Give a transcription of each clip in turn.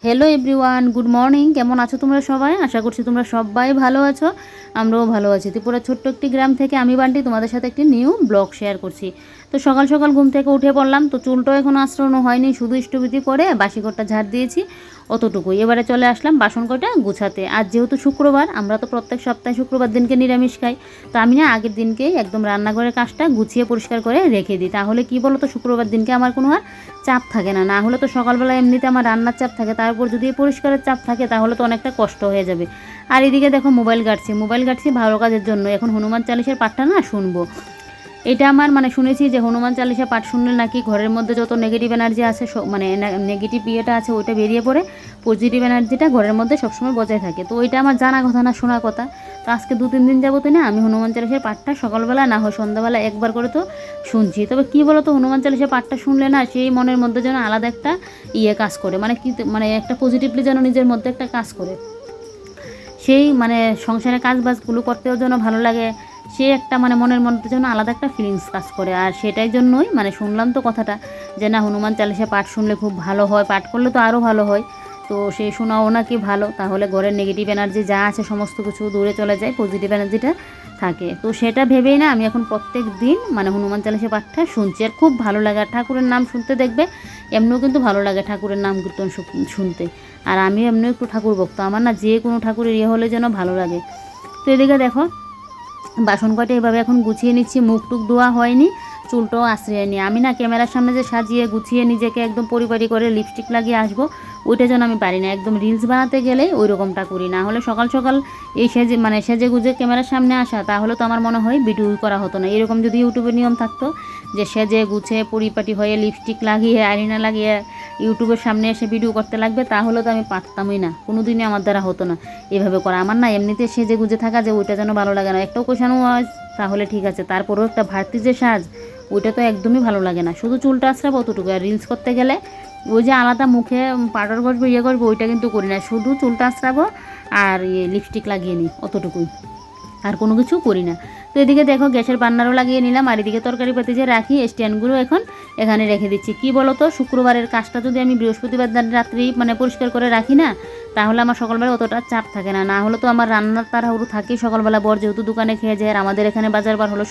Hello everyone, good morning. কেমন আছো তোমরা সবাই? আশা করছি তোমরা সবাই ভালো আছো। আমরাও ভালো আছি। ত্রিপুরা ছোট্ট একটি গ্রাম থেকে আমি বান্টি তোমাদের সাথে একটি নিউ ব্লগ শেয়ার করছি। তো সকাল সকাল ঘুম থেকে উঠে পড়লাম। তো চুলটাও এখনও আঁচড়ানো হয়নি, শুধু ইষ্টবিধি করে বাসি ঘরটা ঝাড় দিয়েছি, অতটুকুই। এবারে চলে আসলাম বাসন কটা গুছাতে। আজ যেহেতু শুক্রবার, আমরা তো প্রত্যেক সপ্তাহে শুক্রবার দিনকে নিরামিষ খাই। তো আমি না আগের দিনকেই একদম রান্নাঘরের কাজটা গুছিয়ে পরিষ্কার করে রেখে দিই। তাহলে কি বলো তো, শুক্রবার দিনকে আমার কোনো আর চাপ থাকে না। না হলে তো সকালবেলা এমনিতে আমার রান্নার চাপ থাকে, তারপর যদি পরিষ্কারের চাপ থাকে তাহলে তো অনেকটা কষ্ট হয়ে যাবে। আর এদিকে দেখো মোবাইল ঘাটছি ভালো কাজের জন্য। এখন হনুমান চালিশার পাঠটা না শুনবো। এটা আমার শুনেছি যে হনুমান চালিশা পাঠ শুনলে নাকি ঘরের মধ্যে যত নেগেটিভ এনার্জি আছে নেগেটিভ ইয়েটা আছে ওইটা বেরিয়ে পড়ে, পজিটিভ এনার্জিটা ঘরের মধ্যে সবসময় বজায় থাকে। তো ওইটা আমার জানা কথা না, শোনা কথা। তো আজকে 2-3 দিন যাবত না আমি হনুমান চালিশার পাঠটা সকালবেলা না হয় সন্ধ্যাবেলা একবার করে তো শুনছি। তবে কী বলো তো, হনুমান চালিশার পাঠটা শুনলে না সেই মনের মধ্যে যেন আলাদা একটা কাজ করে, একটা পজিটিভলি যেন নিজের মধ্যে একটা কাজ করে। সেই সংসারের কাজ বাজগুলো করতেও যেন ভালো লাগে। সে একটা মনের মধ্যে যেন আলাদা একটা ফিলিংস কাজ করে। আর সেটাই জন্যই শুনলাম তো কথাটা, যে না হনুমান চালিশা পাঠ শুনলে খুব ভালো হয়, পাঠ করলে তো আরও ভালো হয়। তো সেই শোনাও নাকি ভালো, তাহলে ঘরের নেগেটিভ এনার্জি যা আছে সমস্ত কিছু দূরে চলে যায়, পজিটিভ এনার্জিটা থাকে। তো সেটা ভেবেই না আমি এখন প্রত্যেক দিন হনুমান চালিশা পাঠটা শুনছি। আর খুব ভালো লাগে। আর ঠাকুরের নাম শুনতে দেখবে এমনিও কিন্তু ভালো লাগে ঠাকুরের নাম কীর্তন শুনতে। আর আমি এমনিও একটু ঠাকুর ভক্ত, আমার না যে কোনো ঠাকুরের হলে যেন ভালো লাগে। তো এদিকে দেখো বাসন কটা এভাবে এখন গুছিয়ে নিচ্ছি। মুখ টুক ধোয়া হয়নি, চুলটাও আশ্রয় নি। আমি না ক্যামেরার সামনে যে সাজিয়ে গুছিয়ে নিজেকে একদম পরিপাটি করে লিপস্টিক লাগিয়ে আসবো, ওইটা যেন আমি পারি না। একদম রিলস বানাতে গেলেই ওই রকমটা করি। না হলে সকাল সকাল এই সেজে গুজে ক্যামেরার সামনে আসা, তাহলে তো আমার মনে হয় ভিডিও করা হতো না। এরকম যদি ইউটিউবের নিয়ম থাকতো যে সেজে গুছে পরিপাটি হয়ে লিপস্টিক লাগিয়ে আইলিনা লাগিয়ে ইউটিউবের সামনে এসে ভিডিও করতে লাগবে, তাহলে তো আমি পারতামই না, কোনো দিনই আমার দ্বারা হতো না এভাবে করা। আমার না এমনিতে সেজে গুজে থাকা যে ওইটা যেন ভালো লাগে না। একটা ওকেশানও তাহলে ঠিক আছে, তারপরেও একটা ভারতী যে সাজ ওইটা তো একদমই ভালো লাগে না। শুধু চুলটা আঁচড়াবো অতটুকু। আর রিলস করতে গেলে ওই যে আলাদা মুখে পাউডার ঘষবো করবো ওইটা কিন্তু করি না। শুধু চুলটা আঁচড়াবো আর লিপস্টিক লাগিয়ে নিই, অতটুকুই, আর কোনো কিছু করি না। তো এদিকে দেখো গ্যাসের বান্নারও লাগিয়ে নিলাম। আর এদিকে তরকারি পাতি যে রাখি স্ট্যান্ডগুলো এখন এখানে রেখে দিচ্ছি। কি বলো তো, শুক্রবারের কাজটা যদি আমি বৃহস্পতিবার রাত্রি পরিষ্কার করে রাখি না, তাহলে আমার সকালবেলা অতটা চাপ থাকে না। না হলে তো আমার রান্নার তাড়াহুড়ো থাকেই সকালবেলা। বর যেহেতু দোকানে খেয়ে যায়, আর আমাদের এখানে বাজার বার হলো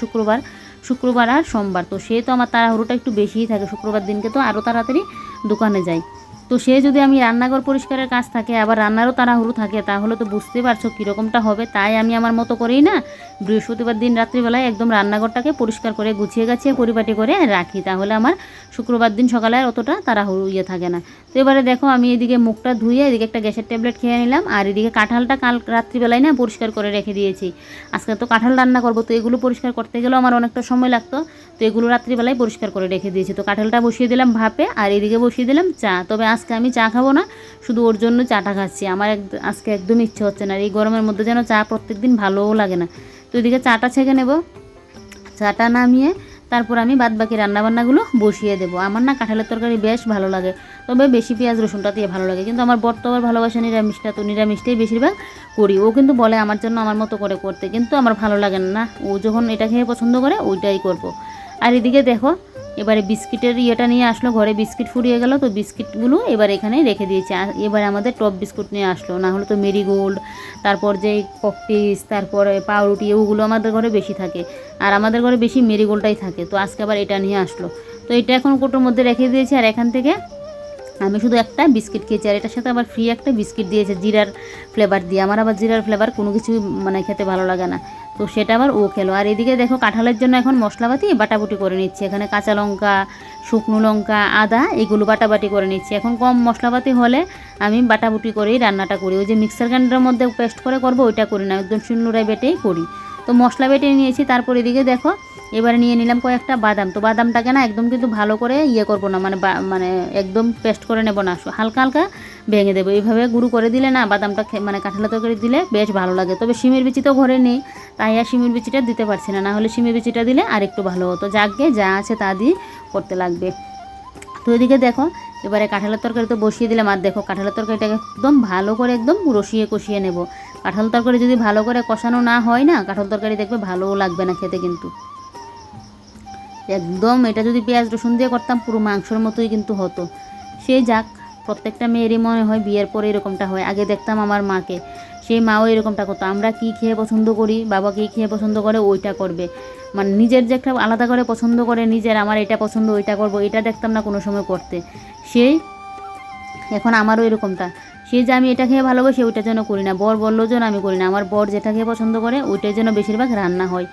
শুক্রবার আর সোমবার, তো সে তো আমার তাড়াহুড়োটা একটু বেশিই থাকে। শুক্রবার দিনকে তো আরও তাড়াতাড়ি দোকানে যাই। তো সে যদি আমি রান্নাঘর পরিষ্কারের কাজ থাকে, আবার রান্নারও তাড়াহুড়ো থাকে, তাহলে তো বুঝতে পারছো কীরকমটা হবে। তাই আমি আমার মতো করেই না বৃহস্পতিবার দিন রাত্রিবেলায় একদম রান্নাঘরটাকে পরিষ্কার করে গুছিয়ে গাছিয়ে পরিপাটি করে রাখি। তাহলে আমার শুক্রবার দিন সকালে আর অতটা তাড়াহুড়ো থাকে না। তো এবারে দেখো আমি এদিকে মুখটা ধুয়ে এদিকে একটা গ্যাসের ট্যাবলেট খেয়ে নিলাম। আর এদিকে কাঁঠালটা কাল রাত্রিবেলায় না পরিষ্কার করে রেখে দিয়েছি। আজকে তো কাঁঠাল রান্না করবো, তো এগুলো পরিষ্কার করতে গেলেও আমার অনেকটা সময় লাগতো। তো এগুলো রাত্রিবেলায় পরিষ্কার করে রেখে দিয়েছি। তো কাঁঠালটা বসিয়ে দিলাম ভাপে, আর এদিকে বসিয়ে দিলাম চা। তবে আজকে আমি চা খাবো না, শুধু ওর জন্য চাটা খাচ্ছি। আমার আজকে একদম ইচ্ছে হচ্ছে না। এই গরমের মধ্যে যেন চা প্রত্যেক দিন ভালোও লাগে না। তো এদিকে চাটা ছেঁকে নেব। চাটা নামিয়ে তারপর আমি বাদবাকি রান্নাবান্নাগুলো বসিয়ে দেবো। আমার না কাঁঠালের তরকারি বেশ ভালো লাগে, তবে বেশি পেঁয়াজ রসুনটা দিয়ে ভালো লাগে। কিন্তু আমার বর তো আবার ভালোবাসে নিরামিষটা, তো নিরামিষটাই বেশিরভাগ করি। ও কিন্তু বলে আমার জন্য আমার মতো করে করতে, কিন্তু আমার ভালো লাগে না। ও যখন এটা খেয়ে পছন্দ করে ওইটাই করব। আর এদিকে দেখো এবারে বিস্কিটের নিয়ে আসলো ঘরে, বিস্কিট ফুরিয়ে গেল। তো বিস্কিটগুলো এবার এখানে রেখে দিয়েছি। আর এবারে আমাদের টপ বিস্কুট নিয়ে আসলো, না হলে তো মেরিগোল্ড, তারপর যে ককটেস, তারপরে পাউরুটি, ওগুলো আমাদের ঘরে বেশি থাকে। আর আমাদের ঘরে বেশি মেরিগোল্ডটাই থাকে। তো আজকে আবার এটা নিয়ে আসলো। তো এটা এখন কোটোর মধ্যে রেখে দিয়েছি। আর এখান থেকে আমি শুধু একটা বিস্কিট খেয়েছি। আর এটার সাথে আবার ফ্রি একটা বিস্কিট দিয়েছে জিরার ফ্লেভার দিয়ে। আমার আবার জিরার ফ্লেভার কোনো কিছু খেতে ভালো লাগে না, তো সেটা আবার ও খেলো। আর এদিকে দেখো কাঁঠালের জন্য এখন মশলাপাতি বাটাবুটি করে নিচ্ছি। এখানে কাঁচা লঙ্কা, শুকনো লঙ্কা, আদা এগুলো বাটাবাটি করে নিচ্ছি। এখন কম মশলাপাতি হলে আমি বাটাবুটি করেই রান্নাটা করি। ওই যে মিক্সার গ্রাইন্ডারের মধ্যে পেস্ট করে করবো ওইটা করি না, একদম শিলনোড়ায় বেটেই করি। তো মশলা বেটে নিয়েছি। তারপর এদিকে দেখো এবারে নিয়ে নিলাম কয়েকটা বাদাম। তো বাদামটাকে না একদম কিন্তু ভালো করে করবো না, একদম পেস্ট করে নেবো না, হালকা হালকা ভেঙে দেবো। এইভাবে গুঁড়ো করে দিলে না বাদামটা কাঁঠালের তরকারি দিলে বেশ ভালো লাগে। তবে শিমের বিচি তো ঘরে নেই, তাই আর শিমের বিচিটা দিতে পারছি না। হলে শিমের বিচিটা দিলে আর একটু ভালো হতো। যাকে যা আছে তা দিয়ে করতে লাগবে। তো এদিকে দেখো এবারে কাঁঠালের তরকারি তো বসিয়ে দিলাম। আর দেখো কাঁঠালের তরকারিটাকে একদম ভালো করে একদম কষিয়ে নেব। কাঁঠাল তরকারি যদি ভালো করে কষানো না হয় না, কাঁঠাল তরকারি দেখবে ভালোও লাগবে না খেতে। কিন্তু একদম এটা যদি পেঁয়াজ রসুন দিয়ে করতাম পুরো মাংসের মতোই কিন্তু হতো। সেই যাক, প্রত্যেকটা মেয়েরই মনে হয় বিয়ের পরে এরকমটা হয়। আগে দেখতাম আমার মাকে, সেই মাও এরকমটা করতো, আমরা কী খেয়ে পছন্দ করি, বাবা কী খেয়ে পছন্দ করে ওইটা করবে, মানে নিজের যে একটা আলাদা করে পছন্দ করে নিজের, আমার এটা পছন্দ ওইটা করবো, এটা দেখতাম না কোনো সময় করতে। সেই এখন আমারও এরকমটা, সে যে আমি এটা খেয়ে ভালোবাসি ওইটা যেন করি না, বর বললো যেন আমি করি না, আমার বর যেটা খেয়ে পছন্দ করে ওইটাই যেন বেশিরভাগ রান্না হয়।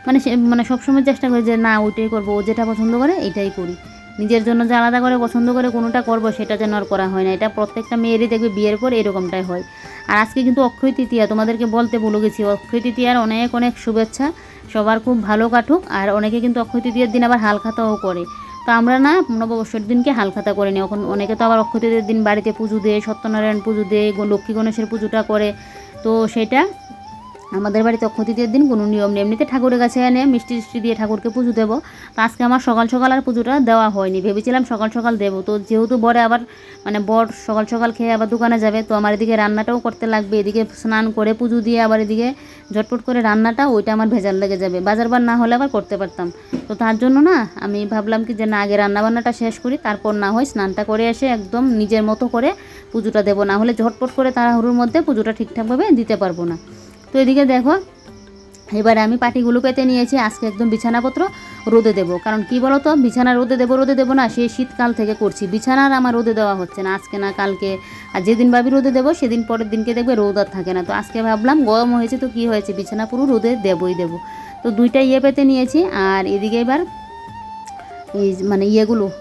মানে সে মানে সবসময় চেষ্টা করি যে না ওইটাই করবো, ও যেটা পছন্দ করে এটাই করি। নিজের জন্য যে আলাদা করে পছন্দ করে কোনোটা করবো সেটা যেন আর করা হয় না। এটা প্রত্যেকটা মেয়েরই দেখবে বিয়ের পর এরকমটাই হয়। আর আজকে কিন্তু অক্ষয় তৃতীয়া, তোমাদেরকে বলতে ভুলে গেছি, অক্ষয় তৃতীয়ার অনেক অনেক শুভেচ্ছা, সবার খুব ভালো কাটুক। আর অনেকে কিন্তু অক্ষয় তৃতীয়ার দিন আবার হালখাতাও করে, তো আমরা না নববর্ষের দিনকে হালখাতা করে নিই। এখন অনেকে তো আবার অক্ষয় তৃতীয়ার দিন বাড়িতে পুজো দেয়, সত্যনারায়ণ পুজো দেয়, লক্ষ্মী গণেশের পুজোটা করে। তো সেটা আমাদের বাড়িতে অক্ষয় তৃতীয়ার দিন কোনো নিয়ম নেই, এমনিতে ঠাকুরের কাছে এনে মিষ্টি টিষ্টি দিয়ে ঠাকুরকে পুজো দেবো। তো আজকে আমার সকাল সকাল আর পুজোটা দেওয়া হয়নি, ভেবেছিলাম সকাল সকাল দেবো। তো যেহেতু বরে আবার মানে বর সকাল সকাল খেয়ে আবার দোকানে যাবে, তো আমার এদিকে রান্নাটাও করতে লাগবে, এদিকে স্নান করে পুজো দিয়ে আবার এদিকে ঝটপট করে রান্নাটা, ওইটা আমার ভেজাল লেগে যাবে, বাজার বার না হলে আবার করতে পারতাম। তো তার জন্য না আমি ভাবলাম কি যে না আগে রান্নাবান্নাটা শেষ করি, তারপর না হয় স্নানটা করে এসে একদম নিজের মতো করে পুজোটা দেবো, না হলে ঝটপট করে তাড়াহুড়োর মধ্যে পুজোটা ঠিকঠাকভাবে দিতে পারবো না। তো এদিকে দেখো এবারে আমি পাটিগুলো পেতে নিয়েছি, আজকে একদম বিছানাপত্র রোদে দেবো। কারণ কি বলো তো, বিছানা রোদে দেবো না, সেই শীতকাল থেকে করছি, বিছানার আমার রোদে দেওয়া হচ্ছে না, আজকে না কালকে। আর যেদিন ভাবি রোদে দেবো সেদিন পরের দিনকে দেখবে রোদ আর থাকে না। তো আজকে ভাবলাম গরম হয়েছে তো কি হয়েছে, বিছানা পুরো রোদে দেবই দেবো। তো দুইটা পেতে নিয়েছি। আর এদিকে এবার এই মানে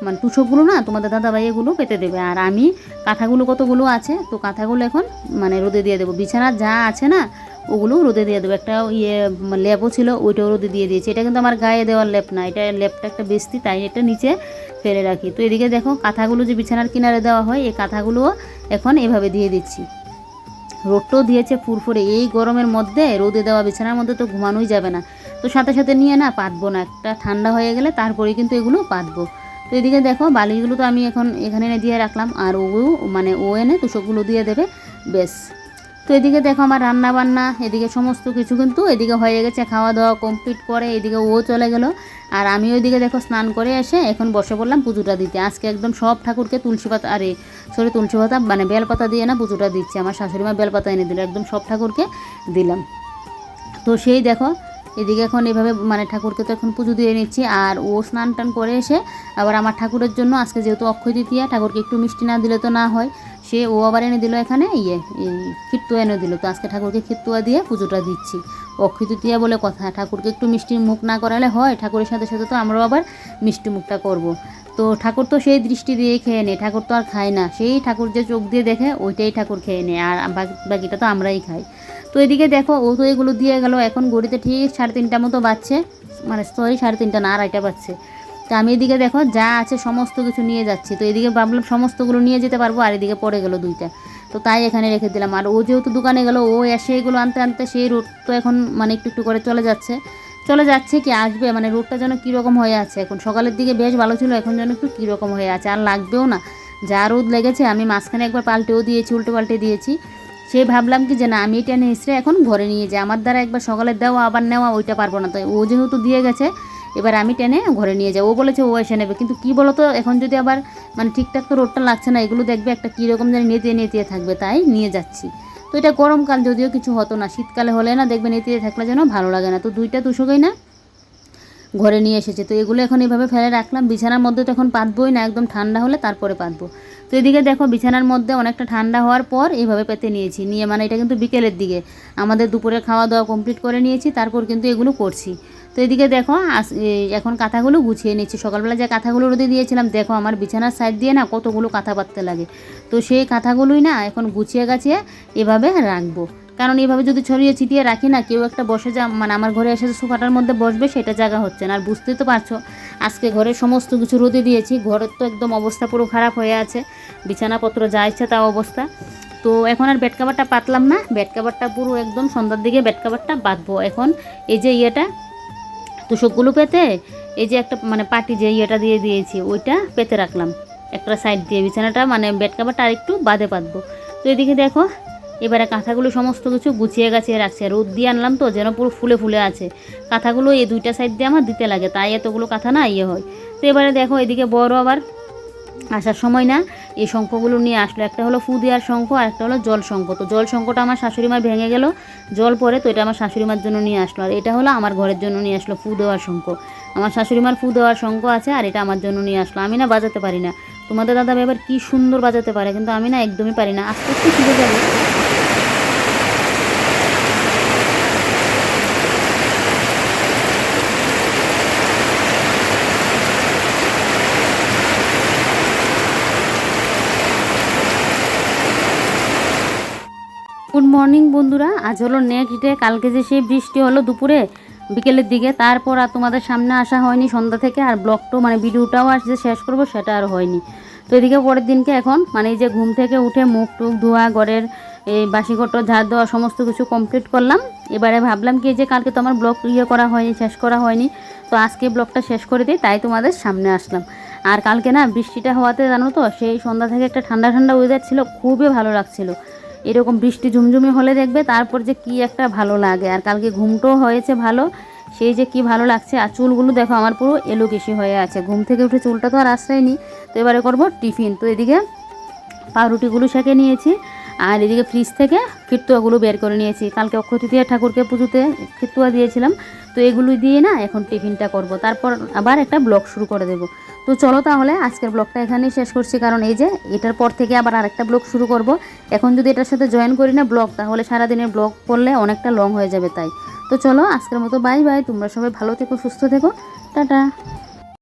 মানে টুসকগুলো না তোমাদের দাদাভাই এগুলো পেতে দেবে, আর আমি কাঁথাগুলো কতগুলো আছে, তো কাঁথাগুলো এখন মানে রোদে দিয়ে দেবো। বিছানার যা আছে না ওগুলো রোদে দিয়ে দেবো। একটা লেপও ছিল, ওইটাও রোদে দিয়ে দিয়েছি। এটা কিন্তু আমার গায়ে দেওয়ার লেপ না, এটা লেপটা একটা বেস্তি, তাই এটা নিচে ফেলে রাখি। তো এদিকে দেখো কাঁথাগুলো যে বিছানার কিনারে দেওয়া হয়, এই কাঁথাগুলোও এখন এভাবে দিয়ে দিচ্ছি। রোদটাও দিয়েছে ফুরফুরে, এই গরমের মধ্যে রোদে দেওয়া বিছানার মধ্যে তো ঘুমানোই যাবে না। তো সাথে সাথে নিয়ে না পাতবো না, একটা ঠান্ডা হয়ে গেলে তারপরে কিন্তু এগুলো পাতবো। তো এদিকে দেখো বালিশগুলো তো আমি এখন এখানে এনে দিয়ে রাখলাম, আর ও এনে তুষকগুলো দিয়ে দেবে, বেশ। তো এদিকে দেখো আমার রান্না বান্না এদিকে সমস্ত কিছু কিন্তু এদিকে হয়ে গেছে, খাওয়া দাওয়া কমপ্লিট করে এদিকে ও চলে গেল। আর আমি ওইদিকে দেখো স্নান করে এসে এখন বসে পড়লাম পুজোটা দিতে। আজকে একদম সব ঠাকুরকে তুলসী পাতা তুলসী পাতা মানে বেলপাতা দিয়ে না পুজোটা দিচ্ছি, আমার শাশুড়িমা বেলপাতা এনে দিল, একদম সব ঠাকুরকে দিলাম। তো সেই দেখো এদিকে এখন এভাবে মানে ঠাকুরকে তো এখন পুজো দিয়ে নিচ্ছি। আর ও স্নান টান করে এসে আবার আমার ঠাকুরের জন্য আজকে যেহেতু অক্ষয় তৃতীয়া, ঠাকুরকে একটু মিষ্টি না দিলে তো না হয়, ও আবার এনে দিল এখানে ক্ষীরতুয়া এনে দিল। তো আজকে ঠাকুরকে ক্ষীরতুয়া দিয়ে পুজোটা দিচ্ছি, অক্ষয় তৃতীয়া বলে কথা, ঠাকুরকে একটু মিষ্টির মুখ না করালে হয়, ঠাকুরের সাথে সাথে তো আমরাও আবার মিষ্টি মুখটা করব। তো ঠাকুর তো সেই দৃষ্টি দিয়েই খেয়ে নেয়, ঠাকুর তো আর খায় না, সেই ঠাকুর যে চোখ দিয়ে দেখে ওইটাই ঠাকুর খেয়ে নেয়, আর বাকিটা তো আমরাই খাই। তো এদিকে দেখো ও তো এগুলো দিয়ে গেল, এখন ঘড়িতে ঠিক 3:30 মতো বাজছে, মানে সরি 3:30 না 2:30 বাজছে। তো আমি এদিকে দেখো যা আছে সমস্ত কিছু নিয়ে যাচ্ছি। তো এদিকে ভাবলাম সমস্তগুলো নিয়ে যেতে পারবো, আর এদিকে পড়ে গেল দুইটা, তো তাই এখানে রেখে দিলাম। আর ও যেহেতু দোকানে গেল, ও এসে এগুলো আনতে আনতে সেই রোদ তো এখন মানে একটু একটু করে চলে যাচ্ছে কি আসবে, মানে রোদটা যেন কীরকম হয়ে আছে, এখন সকালের দিকে বেশ ভালো ছিল, এখন যেন একটু কীরকম হয়ে আছে, আর লাগবেও না, যা রোদ লেগেছে। আমি মাঝখানে একবার পাল্টেও দিয়েছি, উল্টে পাল্টে দিয়েছি। সে ভাবলাম কি যে না আমি এটা নিয়ে এসে এখন ঘরে নিয়ে যাই, আমার দ্বারা একবার সকালে দেওয়া আবার নেওয়া ওইটা পারবো না, তাই ও যেহেতু দিয়ে গেছে এবার আমি টেনে ঘরে নিয়ে যাই। ও বলেছে ও এসে নেবে, কিন্তু কী বলো তো এখন যদি আবার মানে ঠিকঠাক তো রোদটা লাগছে না, এগুলো দেখবে একটা কীরকম যেন নেতিয়ে থাকবে, তাই নিয়ে যাচ্ছি। তো এটা গরমকাল যদিও কিছু হতো না, শীতকালে হলে না দেখবে নেতিয়ে থাকলে যেন ভালো লাগে না। তো দুইটা তুষকই না ঘরে নিয়ে এসেছে, তো এগুলো এখন এইভাবে ফেলে রাখলাম। বিছানার মধ্যে তো এখন পাতবই না, একদম ঠান্ডা হলে তারপরে পাতবো। তো এদিকে দেখো বিছানার মধ্যে অনেকটা ঠান্ডা হওয়ার পর এইভাবে পেতে নিয়েছি, নিয়ে মানে এটা কিন্তু বিকেলের দিকে আমাদের দুপুরের খাওয়া দাওয়া কমপ্লিট করে নিয়েছি, তারপর কিন্তু এগুলো করছি। তো এদিকে দেখো এখন কাঁথাগুলো গুছিয়ে নিচ্ছি। সকালবেলা যে কাঁথাগুলো রোদে দিয়েছিলাম, দেখো আমার বিছানার সাইড দিয়ে না কতগুলো কাঁথা পাততে লাগে, তো সেই কাঁথাগুলোই না এখন গুছিয়ে গাছিয়ে এভাবে রাখবো। কারণ এইভাবে যদি ছড়িয়ে ছিটিয়ে রাখি না, কেউ একটা বসে মানে আমার ঘরে এসে সোফাটার মধ্যে বসবে, সেটা জায়গা হচ্ছে না। আর বুঝতেই তো পারছো আজকে ঘরের সমস্ত কিছু রোদে দিয়েছি, ঘরের তো একদম অবস্থা পুরো খারাপ হয়ে আছে, বিছানাপত্র যা ইচ্ছা তা অবস্থা। তো এখন আর বেড কাভারটা পাতলাম না, বেড কাভারটা পুরো একদম সন্ধ্যার দিকে বেড কাভারটা বাঁধবো। এখন এই যে তুষকগুলো পেতে এই যে একটা মানে পাটি যে দিয়ে দিয়েছি ওইটা পেতে রাখলাম একটা সাইড দিয়ে, বিছানাটা মানে বেড কাভারটা আর একটু বাদে পাতবো। তো এদিকে দেখো এবারে কাঁথাগুলো সমস্ত কিছু গুছিয়ে গাছিয়ে রাখছে, রোদ দিয়ে আনলাম তো যেন পুরো ফুলে ফুলে আছে কাঁথাগুলো, এই দুইটা সাইড দিয়ে আমার দিতে লাগে, তাই এতগুলো কাঁথা না হয়। তো এবারে দেখো এদিকে বড় আবার আসার সময় না এই শঙ্খগুলো নিয়ে আসলো। একটা হলো ফু দেওয়ার শঙ্খ আর একটা হলো জল শঙ্খ। তো জল শঙ্খটা আমার শাশুড়ি মার ভেঙে গেল জল পরে, তো এটা আমার শাশুড়ি মার জন্য নিয়ে আসলো। আর এটা হলো আমার ঘরের জন্য নিয়ে আসলো ফু দেওয়ার শঙ্খ। আমার শাশুড়ি মার ফু দেওয়ার শঙ্খ আছে আর এটা আমার জন্য নিয়ে আসলো। আমি না বাজাতে পারি না, তোমাদের দাদা ভাই আবার কী সুন্দর বাজাতে পারে, কিন্তু আমি না একদমই পারি না, আস্তে আস্তে শিখে যাবে। গুড মর্নিং বন্ধুরা, আজ হলো নেক্সট ডে। কালকে যে সেই বৃষ্টি হলো দুপুরে বিকেলের দিকে, তারপর আর তোমাদের সামনে আসা হয়নি সন্ধ্যা থেকে। আর ব্লগটাও মানে ভিডিওটাও আর যে শেষ করবো সেটা আর হয়নি। তো এদিকে পরের দিনকে এখন মানে এই যে ঘুম থেকে উঠে মুখ টুক ধোয়া, ঘরের এই বাসিঘর ঝাড় দেওয়া সমস্ত কিছু কমপ্লিট করলাম। এবারে ভাবলাম কি যে কালকে তো আমার ব্লগ করা হয়নি, শেষ করা হয়নি, তো আজকে ব্লগটা শেষ করে দিই, তাই তোমাদের সামনে আসলাম। আর কালকে না বৃষ্টিটা হওয়াতে জানো তো সেই সন্ধ্যা থেকে একটা ঠান্ডা ঠান্ডা ওয়েদার ছিল, খুবই ভালো লাগছিল। এরকম বৃষ্টি ঝুমঝুমি হলে দেখবে তারপর যে কি একটা ভালো লাগে। আর কালকে ঘুমটাও হয়েছে ভালো, সেই যে কি ভালো লাগছে। আর চুলগুলো দেখো আমার পুরো এলোকেশি হয়ে আছে, ঘুম থেকে উঠে চুলটা তো আর আশ্রয় নি। তো এবারে করবো টিফিন। তো এদিকে পাউরুটিগুলো সেঁকে নিয়েছি আর এদিকে ফ্রিজ থেকে ফিরতুয়াগুলো বের করে নিয়েছি। কালকে অক্ষয় তৃতীয়া ঠাকুরকে পুজোতে ফিরতুয়া দিয়েছিলাম, তো এগুলো দিয়ে না এখন টিফিনটা করব, তারপর আবার একটা ব্লগ শুরু করে দেব। তো চলো তাহলে আজকের ব্লগটা এখানেই শেষ করছি, কারণ এই যে এটার পর থেকে আবার আরেকটা ব্লগ শুরু করব। এখন যদি এটার সাথে জয়েন করি না ব্লগ, তাহলে সারাদিনের ব্লগ করলে অনেকটা লং হয়ে যাবে। তাই তো চলো আজকের মতো বাই বাই, তোমরা সবাই ভালো থেকো, সুস্থ থেকো, টাটা।